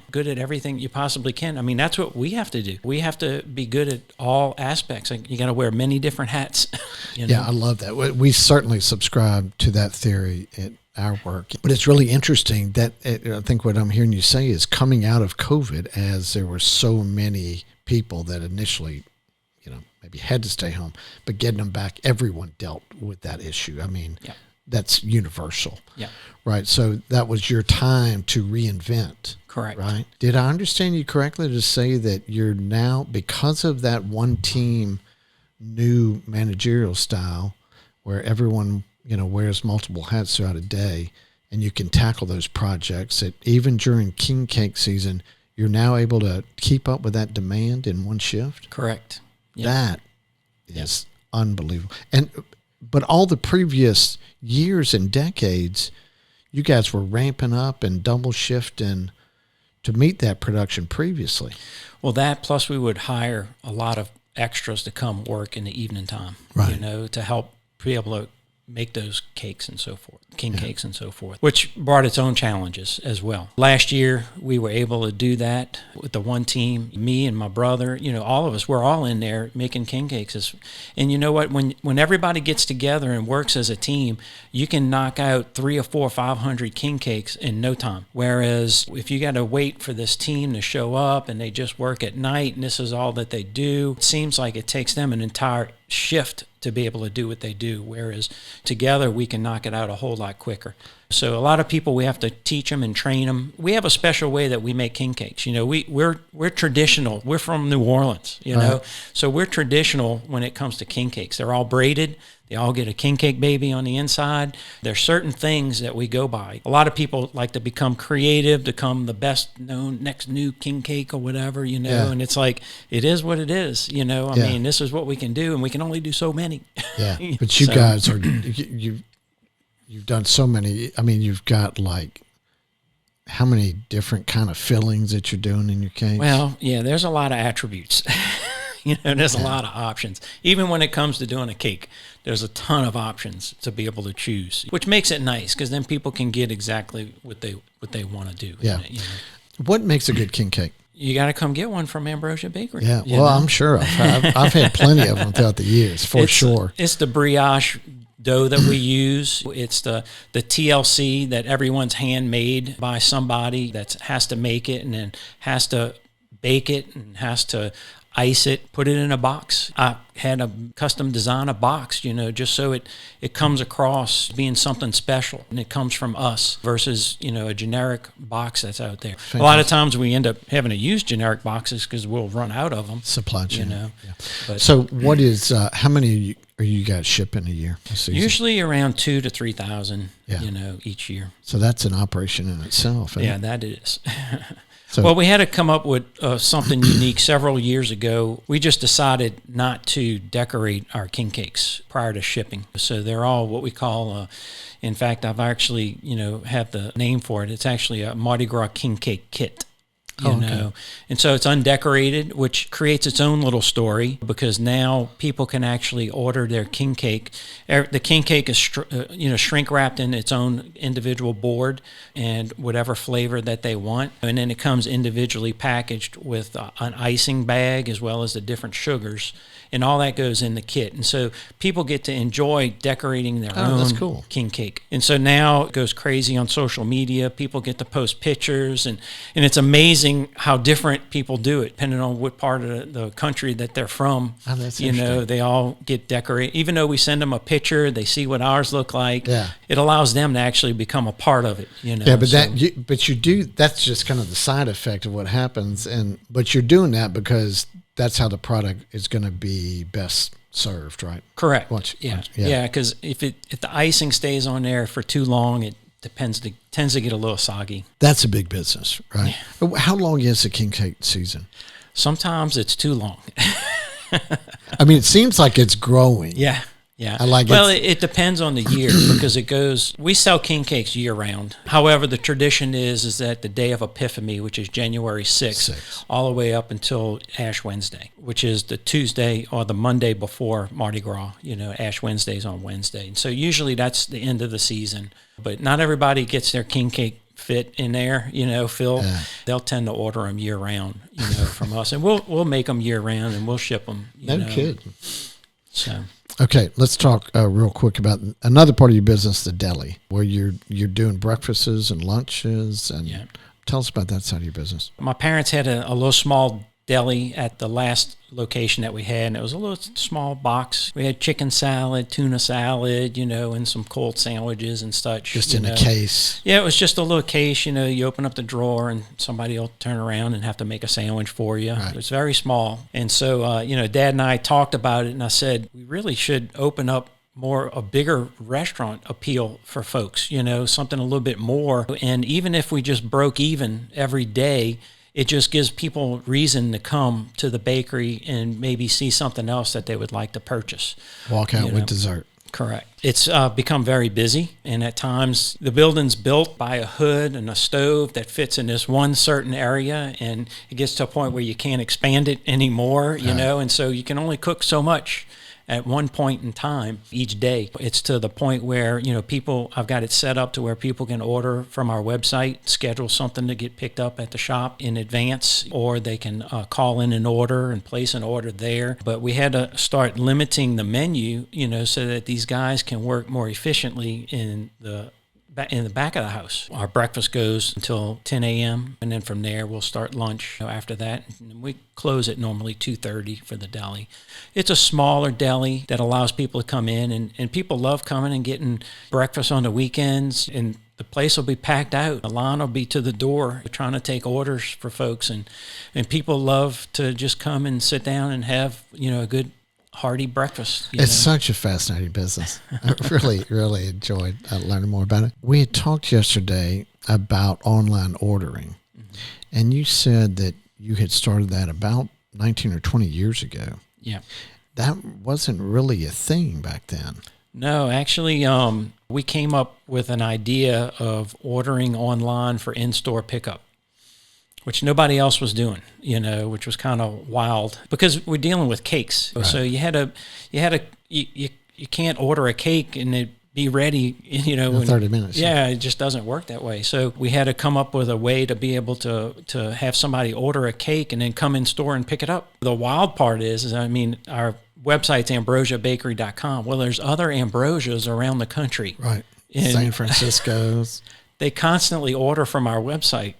Speaker 2: you possibly can. I mean, that's what we have to do. We have to be good at all aspects. Like, you got to wear many different hats.
Speaker 1: Yeah, I love that. We certainly subscribe to that theory at our work. But it's really interesting that I think what I'm hearing you say is coming out of COVID, as there were so many people that initially, maybe had to stay home, but getting them back, everyone dealt with that issue. I mean,
Speaker 2: yeah.
Speaker 1: That's universal.
Speaker 2: Yeah.
Speaker 1: Right. So that was your time to reinvent.
Speaker 2: Correct.
Speaker 1: Right. Did I understand you correctly to say that you're now, because of that one team new managerial style where everyone, wears multiple hats throughout a day, and you can tackle those projects, that even during king cake season, you're now able to keep up with that demand in one shift?
Speaker 2: Correct. Yep.
Speaker 1: That is unbelievable. But all the previous years and decades, you guys were ramping up and double shifting to meet that production previously.
Speaker 2: Well, that plus we would hire a lot of extras to come work in the evening time,
Speaker 1: right.
Speaker 2: To help be able to make those cakes and so forth, king cakes and so forth, which brought its own challenges as well. Last year, we were able to do that with the one team, me and my brother, all of us, we're all in there making king cakes. And you know what, when everybody gets together and works as a team, you can knock out 300 or 400 or 500 king cakes in no time. Whereas if you got to wait for this team to show up and they just work at night and this is all that they do, it seems like it takes them an entire shift to be able to do what they do, whereas together we can knock it out a whole lot quicker. So a lot of people, we have to teach them and train them. We have a special way that we make king cakes. We're traditional. We're from New Orleans,
Speaker 1: Right.
Speaker 2: So we're traditional when it comes to king cakes. They're all braided. They all get a king cake baby on the inside. There's certain things that we go by. A lot of people like to become creative, become the best known next new king cake or whatever, and it's like, it is what it is, I mean, this is what we can do, and we can only do so many.
Speaker 1: Yeah, but you guys are, you've done so many. I mean, you've got like, how many different kind of fillings that you're doing in your cakes?
Speaker 2: Well, yeah, there's a lot of attributes. There's a lot of options. Even when it comes to doing a cake, there's a ton of options to be able to choose, which makes it nice because then people can get exactly what they want to do.
Speaker 1: Yeah. What makes a good king cake?
Speaker 2: You got to come get one from Ambrosia Bakery.
Speaker 1: Yeah. Well, I'm sure I've had plenty of them throughout the years, sure.
Speaker 2: It's the brioche dough that we use. It's the TLC that everyone's handmade by somebody that has to make it and then has to bake it and has to ice it, put it in a box. I had a custom design a box, just so it comes across being something special and it comes from us versus, a generic box that's out there. Fantastic. A lot of times we end up having to use generic boxes because we'll run out of them.
Speaker 1: Supply chain.
Speaker 2: Yeah.
Speaker 1: But, so what is, how many are you guys shipping a year?
Speaker 2: Usually around 2,000 to 3,000, each year.
Speaker 1: So that's an operation in itself.
Speaker 2: Yeah, that is. Well, we had to come up with something unique several years ago. We just decided not to decorate our king cakes prior to shipping. So they're all what we call, in fact, I've actually, have the name for it. It's actually a Mardi Gras king cake kit. you know. And so it's undecorated, which creates its own little story because now people can actually order their king cake. The king cake is shrink wrapped in its own individual board and whatever flavor that they want, and then it comes individually packaged with an icing bag as well as the different sugars, and all that goes in the kit. And so people get to enjoy decorating their own king cake. And so now it goes crazy on social media. People get to post pictures, and it's amazing how different people do it, depending on what part of the country that they're from.
Speaker 1: Oh, that's
Speaker 2: they all get decorated. Even though we send them a picture, they see what ours look like.
Speaker 1: Yeah.
Speaker 2: It allows them to actually become a part of it.
Speaker 1: Yeah, but that's just kind of the side effect of what happens. But you're doing that because that's how the product is going to be best served, right?
Speaker 2: Correct. Because if the icing stays on there for too long, it tends to get a little soggy.
Speaker 1: That's a big business, right? Yeah. How long is the king cake season?
Speaker 2: Sometimes it's too long.
Speaker 1: I mean, it seems like it's growing.
Speaker 2: Yeah. Yeah. It depends on the year because we sell king cakes year round. However, the tradition is that the day of Epiphany, which is January 6th, all the way up until Ash Wednesday, which is the Tuesday or the Monday before Mardi Gras. Ash Wednesday's on Wednesday. And so usually that's the end of the season. But not everybody gets their king cake fit in there, Phil. Yeah. They'll tend to order them year round, from us. And we'll make them year round and we'll ship them.
Speaker 1: No kidding.
Speaker 2: So...
Speaker 1: Okay, let's talk real quick about another part of your business, the deli, where you're doing breakfasts and lunches. And tell us about that side of your business.
Speaker 2: My parents had a little small deli at the last location that we had, and it was a little small box. We had chicken salad, tuna salad, and some cold sandwiches and such.
Speaker 1: Just in a case.
Speaker 2: Yeah, it was just a little case. You open up the drawer and somebody will turn around and have to make a sandwich for you. Right. It was very small. And so, Dad and I talked about it, and I said, we really should open up a bigger restaurant appeal for folks, something a little bit more. And even if we just broke even every day, it just gives people reason to come to the bakery and maybe see something else that they would like to purchase.
Speaker 1: Walk out with dessert.
Speaker 2: Correct. It's become very busy, and at times the building's built by a hood and a stove that fits in this one certain area, and it gets to a point where you can't expand it anymore, and so you can only cook so much at one point in time each day. It's to the point where, I've got it set up to where people can order from our website, schedule something to get picked up at the shop in advance, or they can call in an order and place an order there. But we had to start limiting the menu, so that these guys can work more efficiently in the back of the house. Our breakfast goes until 10 a.m., and then from there we'll start lunch after that. And we close at normally 2:30 for the deli. It's a smaller deli that allows people to come in, and people love coming and getting breakfast on the weekends, and the place will be packed out. The line will be to the door trying to take orders for folks, and people love to just come and sit down and have, a good hearty breakfast.
Speaker 1: It's such a fascinating business. I really, really enjoyed learning more about it. We had talked yesterday about online ordering, and you said that you had started that about 19 or 20 years ago.
Speaker 2: Yeah.
Speaker 1: That wasn't really a thing back then.
Speaker 2: No, actually, we came up with an idea of ordering online for in-store pickup, which nobody else was doing, which was kind of wild because we're dealing with cakes. Right. So you can't order a cake and it be ready, in
Speaker 1: 30 minutes.
Speaker 2: Yeah, it just doesn't work that way. So we had to come up with a way to be able to have somebody order a cake and then come in store and pick it up. The wild part is our website's ambrosiabakery.com. Well, there's other Ambrosias around the country.
Speaker 1: Right. San Francisco's.
Speaker 2: They constantly order from our website.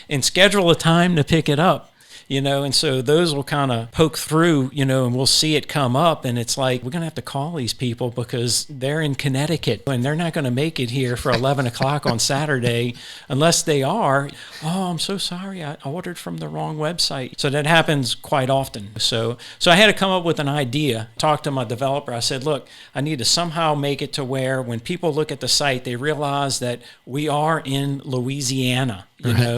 Speaker 2: And schedule a time to pick it up, and so those will kind of poke through, and we'll see it come up, and it's like, we're going to have to call these people because they're in Connecticut, and they're not going to make it here for 11 o'clock on Saturday unless they are. Oh, I'm so sorry, I ordered from the wrong website. So that happens quite often. So I had to come up with an idea, talk to my developer. I said, look, I need to somehow make it to where when people look at the site, they realize that we are in Louisiana.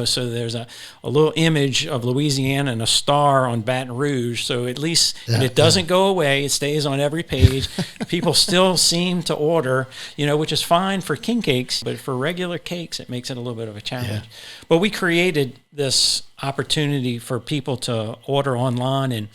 Speaker 2: So there's a little image of Louisiana fan and a star on Baton Rouge. So at least and it doesn't go away. It stays on every page. People still seem to order, which is fine for king cakes, but for regular cakes, it makes it a little bit of a challenge. Yeah. But we created this opportunity for people to order online. And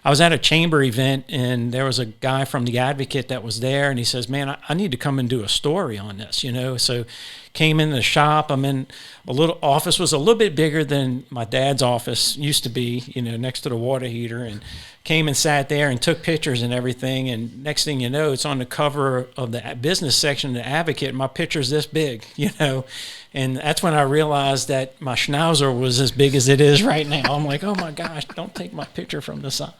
Speaker 2: I was at a chamber event, and there was a guy from the Advocate that was there, and he says, man, I need to come and do a story on this, So came in the shop. I'm in a little office, was a little bit bigger than my dad's office used to be, next to the water heater, and came and sat there and took pictures and everything. And next thing you know, it's on the cover of the business section of the Advocate. My picture's this big, And that's when I realized that my schnauzer was as big as it is right now. I'm like, oh my gosh, don't take my picture from the side.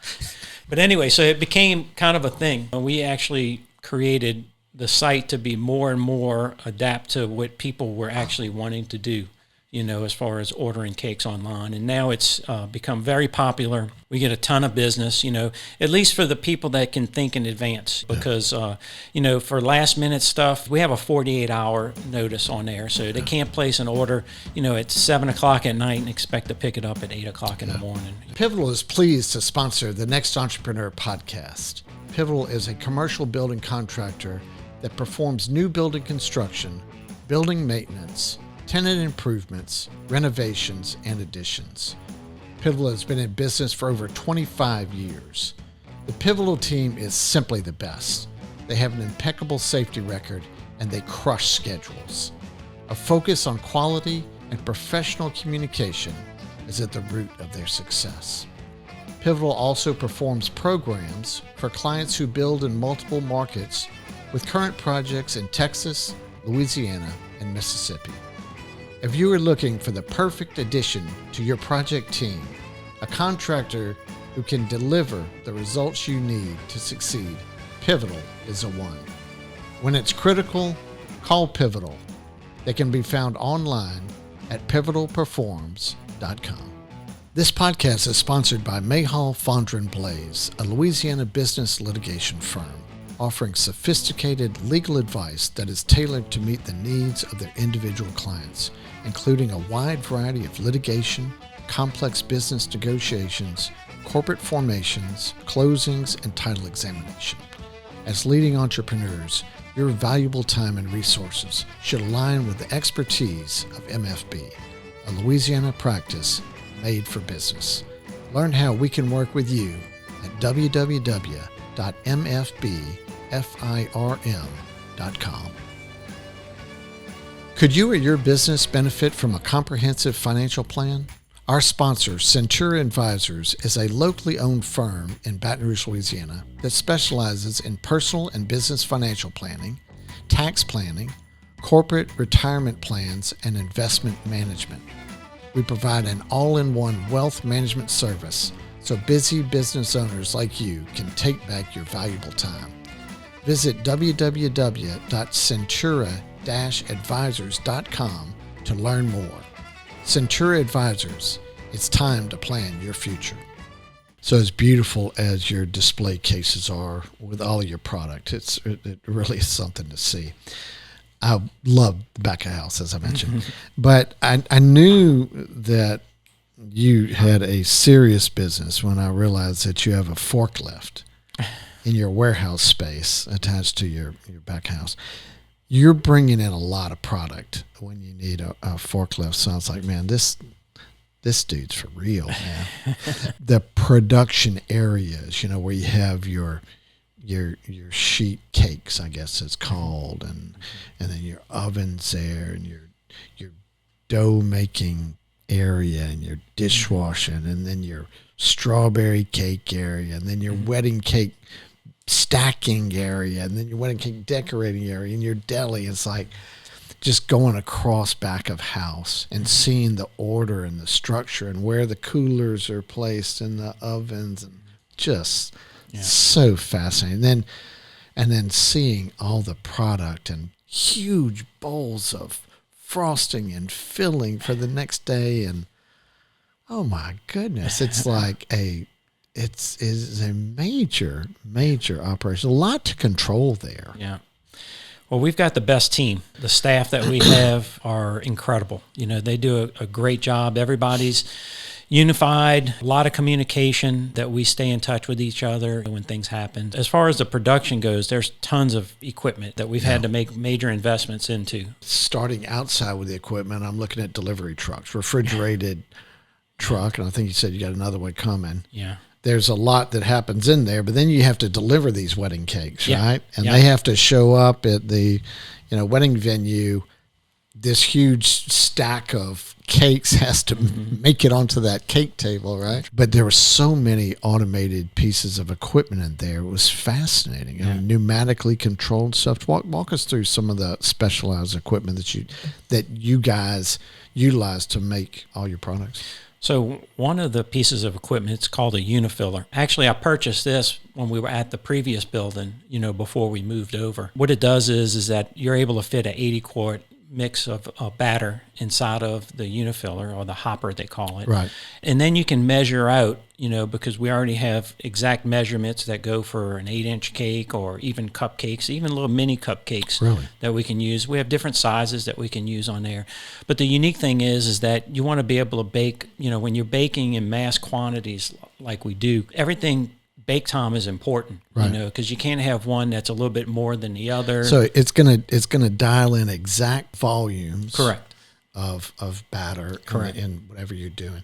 Speaker 2: But anyway, so it became kind of a thing. We actually created the site to be more and more adapt to what people were actually wanting to do, as far as ordering cakes online. And now it's become very popular. We get a ton of business, at least for the people that can think in advance. Because, for last minute stuff, we have a 48-hour notice on there. So they can't place an order, at 7 o'clock at night and expect to pick it up at 8 o'clock in the morning.
Speaker 1: Pivotal is pleased to sponsor the Next Entrepreneur podcast. Pivotal is a commercial building contractor that performs new building construction, building maintenance, tenant improvements, renovations, and additions. Pivotal has been in business for over 25 years. The Pivotal team is simply the best. They have an impeccable safety record, and they crush schedules. A focus on quality and professional communication is at the root of their success. Pivotal also performs programs for clients who build in multiple markets with current projects in Texas, Louisiana, and Mississippi. If you are looking for the perfect addition to your project team, a contractor who can deliver the results you need to succeed, Pivotal is the one. When it's critical, call Pivotal. They can be found online at pivotalperforms.com. This podcast is sponsored by Mayhall, Fondren Blaze, a Louisiana business litigation firm, offering sophisticated legal advice that is tailored to meet the needs of their individual clients, including a wide variety of litigation, complex business negotiations, corporate formations, closings, and title examination. As leading entrepreneurs, your valuable time and resources should align with the expertise of MFB, a Louisiana practice made for business. Learn how we can work with you at www.mfbfirm.com. Could you or your business benefit from a comprehensive financial plan? Our sponsor, Centura Advisors, is a locally owned firm in Baton Rouge, Louisiana that specializes in personal and business financial planning, tax planning, corporate retirement plans, and investment management. We provide an all-in-one wealth management service so busy business owners like you can take back your valuable time. Visit www.centura-advisors.com to learn more. Centura Advisors, it's time to plan your future. So as beautiful as your display cases are with all your product, it really is something to see. I love the back of house, as I mentioned, but I knew that you had a serious business when I realized that you have a forklift in your warehouse space attached to your back house. You're bringing in a lot of product when you need a forklift. So I was like, man, this dude's for real, man. The production areas, where you have your sheet cakes, I guess it's called, and then your ovens there, and your dough making area, and your dishwashing, and then your strawberry cake area, and then your wedding cake stacking area, and then your wedding cake decorating area, and your deli. It's like just going across back of house and seeing the order and the structure and where the coolers are placed in the ovens, and just so fascinating. And then seeing all the product and huge bowls of frosting and filling for the next day, and oh my goodness, it's like it's a major operation. A lot to control there.
Speaker 2: Yeah. Well, we've got the best team. The staff that we have are incredible. They do a great job. Everybody's, unified, a lot of communication that we stay in touch with each other when things happen. As far as the production goes, there's tons of equipment that we've had to make major investments into.
Speaker 1: Starting outside with the equipment, I'm looking at delivery trucks, refrigerated truck, and I think you said you got another one coming.
Speaker 2: Yeah.
Speaker 1: There's a lot that happens in there, but then you have to deliver these wedding cakes, right? And
Speaker 2: Yeah.
Speaker 1: they have to show up at the, wedding venue. This huge stack of cakes has to make it onto that cake table, right? But there were so many automated pieces of equipment in there. It was fascinating. I mean, pneumatically controlled stuff. Walk us through some of the specialized equipment that you guys utilize to make all your products.
Speaker 2: So one of the pieces of equipment, it's called a unifiller. Actually, I purchased this when we were at the previous building, before we moved over. What it does is that you're able to fit an 80-quart mix of a batter inside of the unifiller, or the hopper they call it.
Speaker 1: Right.
Speaker 2: And then you can measure out, because we already have exact measurements that go for an 8-inch cake, or even cupcakes, even little mini cupcakes that we can use. We have different sizes that we can use on there. But the unique thing is that you want to be able to bake, when you're baking in mass quantities like we do, everything bake time is important, because you can't have one that's a little bit more than the other.
Speaker 1: So it's gonna dial in exact volumes,
Speaker 2: correct,
Speaker 1: of batter,
Speaker 2: correct,
Speaker 1: in whatever you're doing,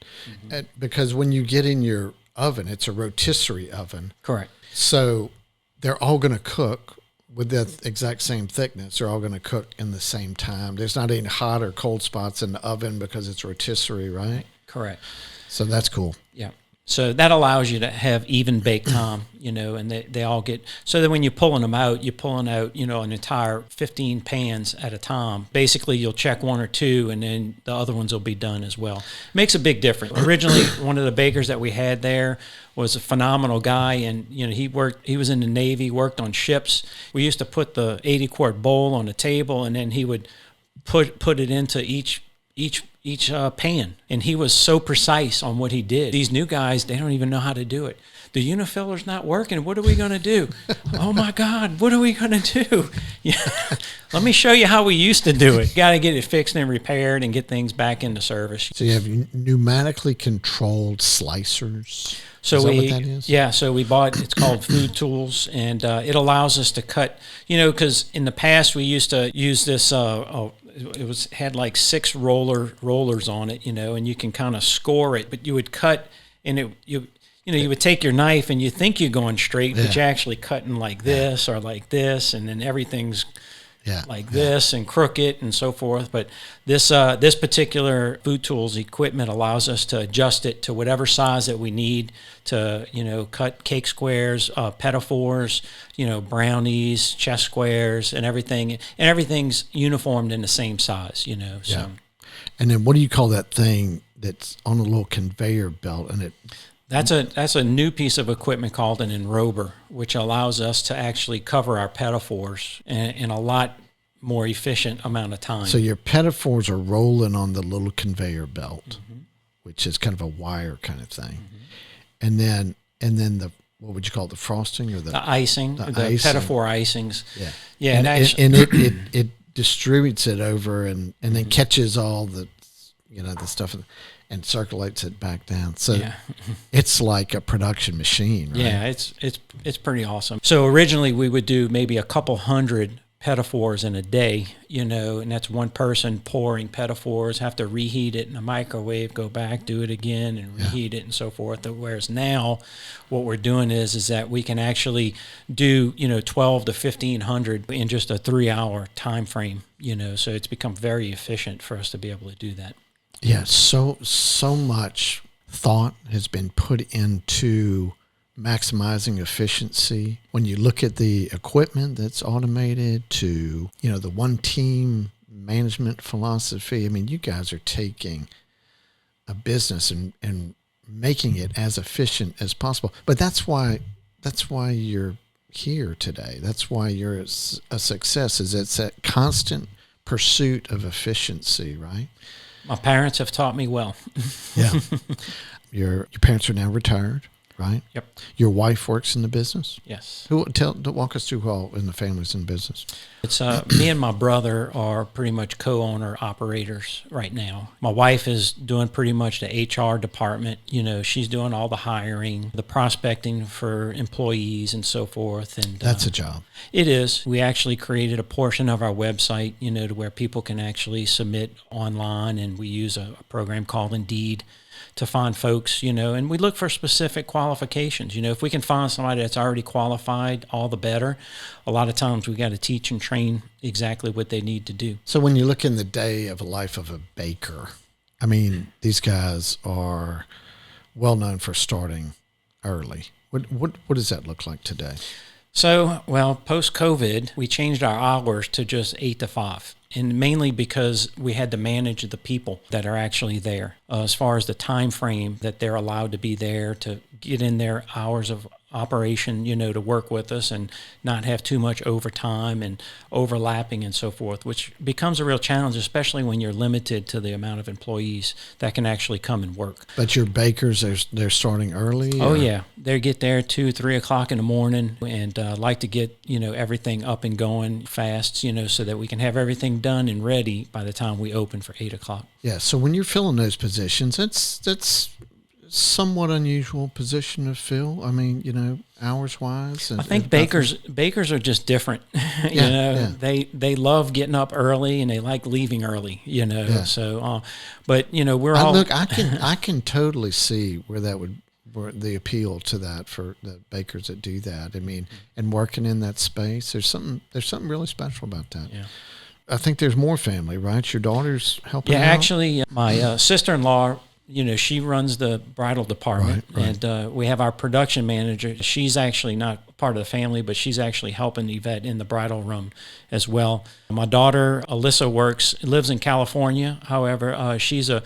Speaker 1: because when you get in your oven, it's a rotisserie oven,
Speaker 2: correct.
Speaker 1: So they're all gonna cook with the exact same thickness. They're all gonna cook in the same time. There's not any hot or cold spots in the oven because it's rotisserie, right?
Speaker 2: Correct.
Speaker 1: So that's cool.
Speaker 2: Yeah. So that allows you to have even bake time, and they all get, so that when you're pulling them out, you're pulling out, an entire 15 pans at a time. Basically, you'll check one or two, and then the other ones will be done as well. Makes a big difference. Originally, one of the bakers that we had there was a phenomenal guy, and he was in the Navy, worked on ships. We used to put the 80-quart bowl on the table, and then he would put it into each pan, and he was so precise on what he did. These new guys, they don't even know how to do it. The unifiller's not working. What are we going to do? Oh my God, what are we going to do? Yeah. Let me show you how we used to do it. Got to get it fixed and repaired and get things back into service.
Speaker 1: So you have pneumatically controlled slicers.
Speaker 2: So
Speaker 1: is that what that is?
Speaker 2: Yeah, so we bought, it's called Food Tools, and it allows us to cut, because in the past we used to use this, it had like 6 rollers on it, and you can kind of score it, but you would cut, and you would take your knife and you think you're going straight, but you're actually cutting like this or like this, and then everything's like this and crooked and so forth. But this particular Food Tools equipment allows us to adjust it to whatever size that we need to, cut cake squares, pedophores, brownies, chest squares, and everything. And everything's uniformed in the same size, So.
Speaker 1: Yeah. And then what do you call that thing that's on a little conveyor belt? And
Speaker 2: that's a new piece of equipment called an enrober, which allows us to actually cover our pedophores in a lot more efficient amount of time.
Speaker 1: So your pedophores are rolling on the little conveyor belt, which is kind of a wire kind of thing, and then the, what would you call it, the frosting or the
Speaker 2: icing, the pedophore icings.
Speaker 1: Yeah, and it distributes it over and then catches all the the stuff and circulates it back down. So it's like a production machine, right?
Speaker 2: Yeah, it's pretty awesome. So originally we would do maybe a couple hundred pedophores in a day, and that's one person pouring pedophores, have to reheat it in a microwave, go back, do it again, and reheat it and so forth. Whereas now what we're doing is that we can actually do, 12 to 1,500 in just a 3-hour time frame, so it's become very efficient for us to be able to do that.
Speaker 1: Yeah, so much thought has been put into maximizing efficiency. When you look at the equipment that's automated to, the one team management philosophy, I mean, you guys are taking a business and making it as efficient as possible. But that's why you're here today. That's why you're a success, is it's that constant pursuit of efficiency, right?
Speaker 2: My parents have taught me well.
Speaker 1: Yeah. Your parents are now retired. right?
Speaker 2: Yep.
Speaker 1: Your wife works in the business?
Speaker 2: Yes.
Speaker 1: Walk us through who all in the family's in business.
Speaker 2: It's me and my brother are pretty much co-owner operators right now. My wife is doing pretty much the HR department. She's doing all the hiring, the prospecting for employees and so forth. And
Speaker 1: that's a job.
Speaker 2: It is. We actually created a portion of our website, to where people can actually submit online, and we use a program called Indeed to find folks, and we look for specific qualifications. If we can find somebody that's already qualified, all the better. A lot of times we got to teach and train exactly what they need to do.
Speaker 1: So when you look in the day of a life of a baker, I mean, these guys are well known for starting early. What does that look like today?
Speaker 2: So, post-COVID, we changed our hours to just 8 to 5. And mainly because we had to manage the people that are actually there, as far as the time frame that they're allowed to be there, to get in their hours of operation, to work with us and not have too much overtime and overlapping and so forth, which becomes a real challenge, especially when you're limited to the amount of employees that can actually come and work.
Speaker 1: But your bakers, they're starting early?
Speaker 2: Oh, yeah. They get there 2, 3 o'clock in the morning and like to get, everything up and going fast, so that we can have everything done and ready by the time we open for 8 o'clock.
Speaker 1: Yeah. So when you're filling those positions, that's somewhat unusual position to fill. I mean, hours wise.
Speaker 2: I think bakers are just different. They love getting up early and they like leaving early.
Speaker 1: Yeah.
Speaker 2: So, but we're all
Speaker 1: look. I can totally see where the appeal to that for the bakers that do that. I mean, and working in that space, there's something really special about that.
Speaker 2: Yeah.
Speaker 1: I think there's more family, right? Your daughter's helping out?
Speaker 2: Yeah, actually, my sister-in-law, she runs the bridal department,
Speaker 1: right.
Speaker 2: And we have our production manager. She's actually not part of the family, but she's actually helping Yvette in the bridal room as well. My daughter, Alyssa, lives in California. However, she's a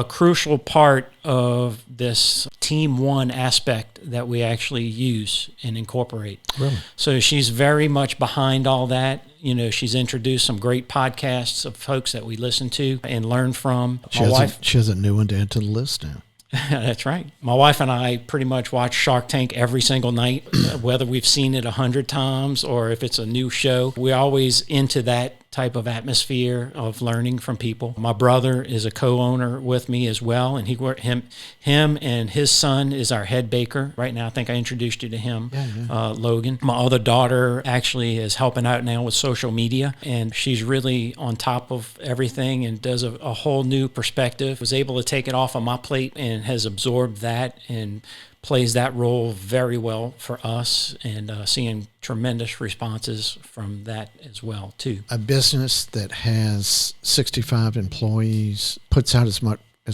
Speaker 2: crucial part of this Team One aspect that we actually use and incorporate.
Speaker 1: Really?
Speaker 2: So she's very much behind all that. She's introduced some great podcasts of folks that we listen to and learn from.
Speaker 1: She has a new one to add to the list now.
Speaker 2: That's right. My wife and I pretty much watch Shark Tank every single night, whether we've seen it 100 times or if it's a new show. We're always into that type of atmosphere of learning from people. My brother is a co-owner with me as well, and him and his son is our head baker right now. I think I introduced you to him, Logan. My other daughter actually is helping out now with social media, and she's really on top of everything and does a whole new perspective. Was able to take it off of my plate and has absorbed that and plays that role very well for us, and seeing tremendous responses from that as well too.
Speaker 1: A business that has 65 employees, puts out as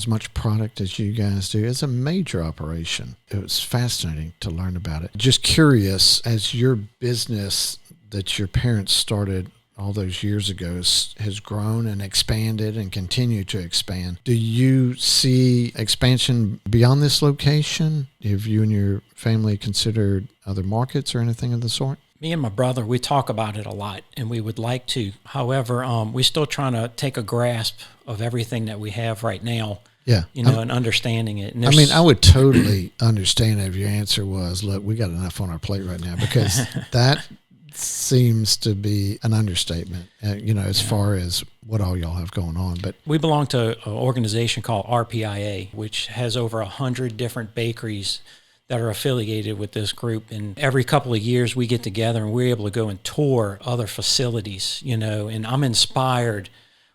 Speaker 1: much product as you guys do, is a major operation. It was fascinating to learn about it. Just curious, as your business that your parents started all those years ago has grown and expanded and continued to expand, do you see expansion beyond this location? Have you and your family considered other markets or anything of the sort?
Speaker 2: Me and my brother, we talk about it a lot, and we would like to. However, we're still trying to take a grasp of everything that we have right now.
Speaker 1: Yeah.
Speaker 2: And understanding it. And
Speaker 1: I would totally understand if your answer was, look, we got enough on our plate right now, because that seems to be an understatement, as far as what all y'all have going on. But
Speaker 2: we belong to an organization called RPIA, which has over 100 different bakeries that are affiliated with this group. And every couple of years we get together and we're able to go and tour other facilities, and I'm inspired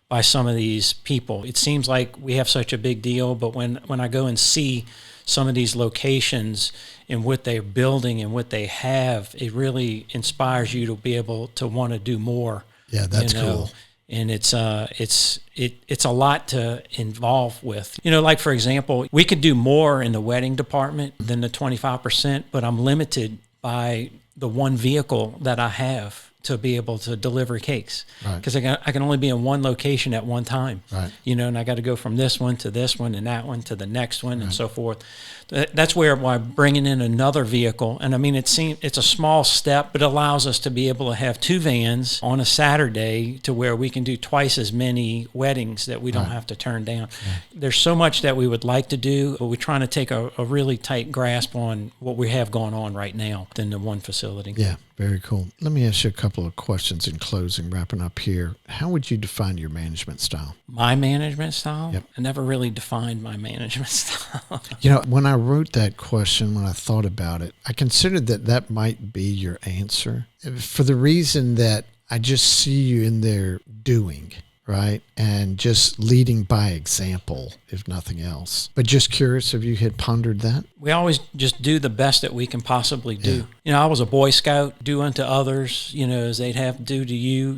Speaker 2: by some of these people. It seems like we have such a big deal, but when I go and see some of these locations and what they're building and what they have, it really inspires you to be able to want to do more.
Speaker 1: Yeah, that's cool.
Speaker 2: And it's a lot to involve with. Like for example, we could do more in the wedding department than the 25%, but I'm limited by the one vehicle that I have to be able to deliver cakes,
Speaker 1: Right.
Speaker 2: because I can only be in one location at one time,
Speaker 1: Right.
Speaker 2: and I got to go from this one to this one and that one to the next one, and so forth. That's why bringing in another vehicle, and I mean, it's a small step, but it allows us to be able to have 2 vans on a Saturday to where we can do twice as many weddings that we don't have to turn down. There's so much that we would like to do, but we're trying to take a really tight grasp on what we have going on right now within the one facility.
Speaker 1: Yeah, very cool. Let me ask you a couple of questions in closing, wrapping up here. How would you define your management style?
Speaker 2: My management style?
Speaker 1: Yep.
Speaker 2: I never really defined my management style.
Speaker 1: When I wrote that question, when I thought about it, I considered that might be your answer for the reason that I just see you in there doing, right? And just leading by example, if nothing else. But just curious if you had pondered that.
Speaker 2: We always just do the best that we can possibly do. I was a Boy Scout, do unto others, as they'd have to do to you,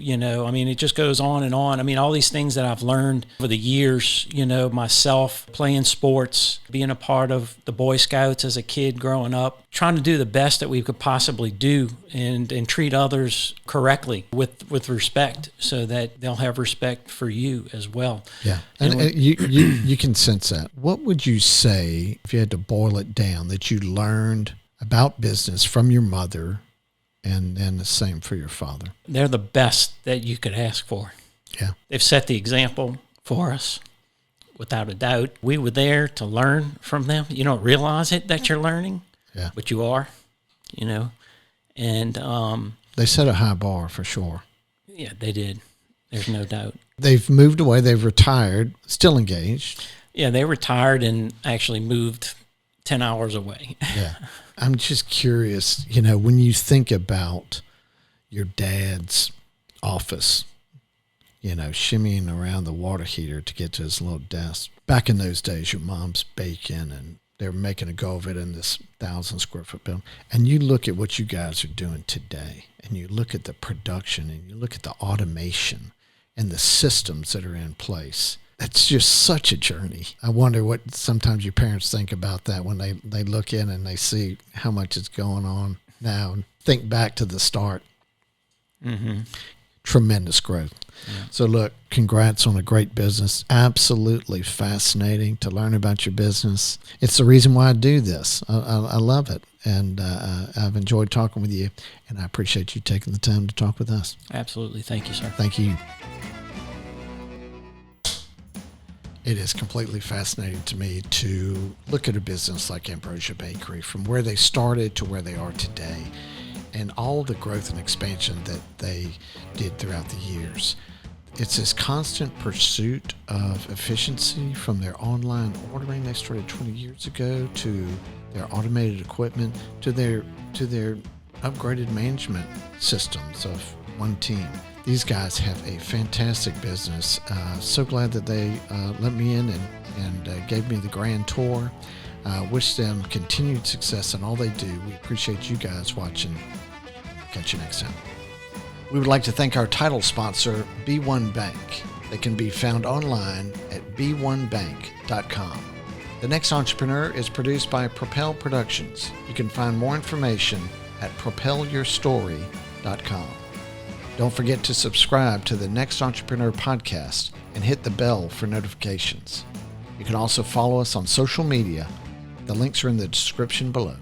Speaker 2: I mean, it just goes on and on. I mean, all these things that I've learned over the years, myself playing sports, being a part of the Boy Scouts as a kid growing up, trying to do the best that we could possibly do and treat others correctly with respect so that they'll have respect for you as well.
Speaker 1: Yeah. And you can sense that. What would you say, if you had to boil it down, that you learned about business from your mother and the same for your father?
Speaker 2: They're the best that you could ask for.
Speaker 1: Yeah.
Speaker 2: They've set the example for us, without a doubt. We were there to learn from them. You don't realize it that you're learning, but you are, and
Speaker 1: they set a high bar for sure.
Speaker 2: Yeah, they did. There's no doubt.
Speaker 1: They've moved away. They've retired, still engaged.
Speaker 2: Yeah, they retired and actually moved 10 hours away.
Speaker 1: Yeah. I'm just curious, when you think about your dad's office, shimmying around the water heater to get to his little desk. Back in those days, your mom's baking and they're making a go of it in this 1,000 square foot building. And you look at what you guys are doing today, and you look at the production, and you look at the automation and the systems that are in place. It's just such a journey. I wonder what sometimes your parents think about that when they look in and they see how much is going on now and think back to the start.
Speaker 2: Mm-hmm.
Speaker 1: Tremendous growth. Yeah. So look, congrats on a great business. Absolutely fascinating to learn about your business. It's the reason why I do this. I love it. And I've enjoyed talking with you, and I appreciate you taking the time to talk with us.
Speaker 2: Absolutely. Thank you, sir.
Speaker 1: Thank you. It is completely fascinating to me to look at a business like Ambrosia Bakery, from where they started to where they are today, and all the growth and expansion that they did throughout the years. It's this constant pursuit of efficiency, from their online ordering they started 20 years ago, to their automated equipment, to their upgraded management systems of one team. These guys have a fantastic business. So glad that they let me in and gave me the grand tour. Wish them continued success in all they do. We appreciate you guys watching. Catch you next time. We would like to thank our title sponsor, B1 Bank. They can be found online at b1bank.com. The Next Entrepreneur is produced by Propel Productions. You can find more information at propelyourstory.com. Don't forget to subscribe to the Next Entrepreneur podcast and hit the bell for notifications. You can also follow us on social media. The links are in the description below.